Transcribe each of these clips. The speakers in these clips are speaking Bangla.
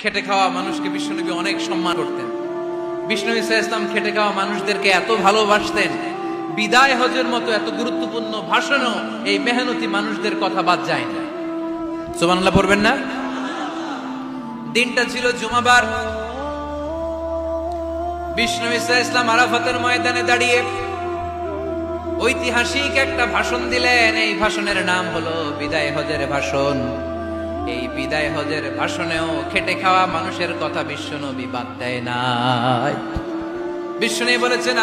খেটে খাওয়া মানুষকে বিশ্বনবী অনেক সম্মান করতেন। বিষ্ণু ঈসা ইসলাম খেটে খাওয়া মানুষদেরকে এত ভালোবাসতেন, বিদায় হজের মতো এত গুরুত্বপূর্ণ ভাষণও এই মেহনতি মানুষদের কথা বাদ যায় না। সুবহানাল্লাহ পড়বেন না? দিনটা ছিল জুমাবার। বিষ্ণু ঈসা ইসলাম আরাফাতের ময়দানে দাঁড়িয়ে ঐতিহাসিক একটা ভাষণ দিলেন। এই ভাষণের নাম হলো বিদায় হজের ভাষণ। এই বিদায় হজের ভাষণেও খেটে খাওয়া মানুষের কথা বিশ্বনবী বাদ দেয় নাই। বিশ্বনবী বলেছেন,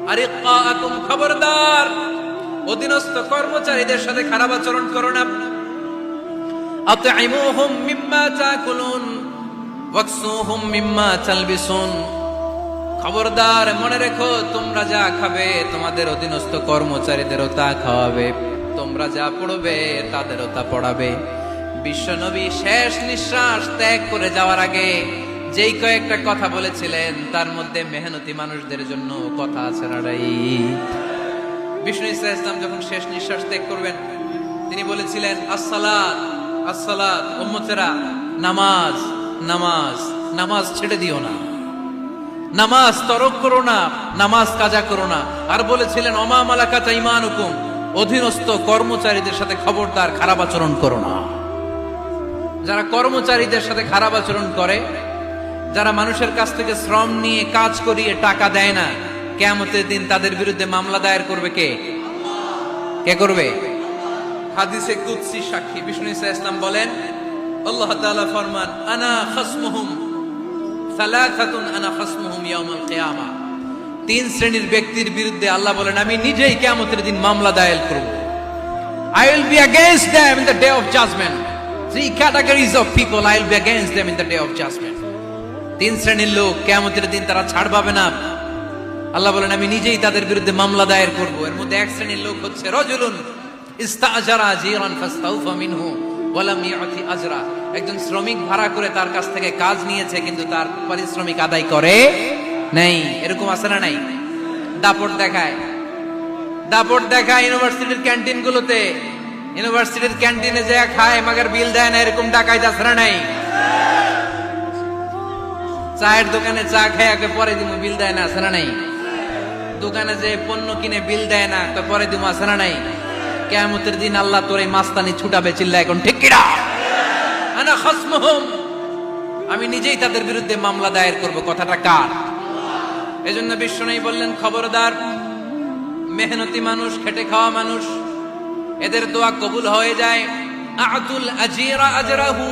আরিক্কাকুম, খবরদার, অধীনস্থ কর্মচারীদের সাথে খারাপ আচরণ করো না। আতঈমুহুম মিম্মা তাকুলুন ওয়াকসুহুম মিম্মা তালবিসুন, খবরদার, মনে রেখো, তোমরা যা খাবে তোমাদের অধীনস্থ কর্মচারীদেরও তা খাওয়াবে, তোমরা যা পড়বে তাদেরও তা পড়াবে। বিশ্বনবী শেষ নিঃশ্বাস ত্যাগ করে যাওয়ার আগে যেই কয়েকটা কথা বলেছিলেন তার মধ্যে মেহনতি মানুষদের জন্য কথা আছে না নাই? বিষ্ণু ঈসা ইসলাম যখন শেষ নিঃশ্বাস ত্যাগ করবেন তিনি বলেছিলেন, আসসালাত আসসালাত, উম্মতেরা, নামাজ নামাজ, নামাজ ছেড়ে দিও না, নামাজ তরক করো না, নামাজ কাজা করো না। আর বলেছিলেন, ওমা মালাকাত আইমানুকুম, অধীনস্থ কর্মচারীদের সাথে খবরদার খারাপ আচরণ করো না। যারা কর্মচারীদের সাথে খারাপ আচরণ করে, যারা মানুষের কাছ থেকে শ্রম নিয়ে কাজ করিয়ে টাকা দেয় না, কিয়ামতের দিন তাদের বিরুদ্ধে মামলা দায়ের করবে কে? কে করবে? হাদিসে কুদসি সাক্ষী বিষ্ণু ঈসা ইসলাম বলেন, আল্লাহ তাআলা ফরমান, আনা খাসমুহুম সালাসাতুন আনা খাসমুহুম ইয়াউমাল কিয়ামা। তিন শ্রেণীর ব্যক্তির বিরুদ্ধে আল্লাহ বলেন, আমি নিজেই কিয়ামতের দিন মামলা দায়ের করব। I will be against them in the day of judgment. Three categories of people, I will be against them in the day of judgment. তিন শ্রেণীর লোক কিয়ামতের দিন তারা ছাড় পাবে না। আল্লাহ বলেন, আমি নিজেই তাদের বিরুদ্ধে মামলা দায়ের করব। এর মধ্যে এক শ্রেণীর লোক হচ্ছে রাজুলুন ইস্তাজারা জিরান ফাস্তাউফা মিনহু ওয়া লাম ইউতি আজরা। একজন শ্রমিক ভাড়া করে তার কাছ থেকে কাজ নিয়েছে কিন্তু তার পারিশ্রমিক আদায় করে নাই। এরকম আছে না নাই? দাপট দেখায়, দাপট দেখায় ইউনিভার্সিটির ক্যান্টিন গুলোতে। ইউনিভার্সিটির ক্যান্টিনে যে খায় মাগার বিল দেয় না, এরকম ডাকাইত আছে না নাই? চায়ের দোকানে চা খায় আগে পরে দিমু, বিল দেয় না, আছে না নাই? দোকানে যে পণ্য কিনে বিল দেয় না, তো পরে দিমু, আছে না নাই? কিয়ামতের দিন আল্লাহ তোর এই মাস্তানি ছুটাবে, চিল্লা এখন ঠিক কিনা? আনা খাসমুহুম, আমি নিজেই তাদের বিরুদ্ধে মামলা দায়ের করব। কথাটা কার? এজন্য বিশ্বনবী বললেন, খবরদার, মেহনতি মানুষ, খেটে খাওয়া মানুষ, এদের দোয়া কবুল হয়ে যায়। আতুল আজিরা আজরাহু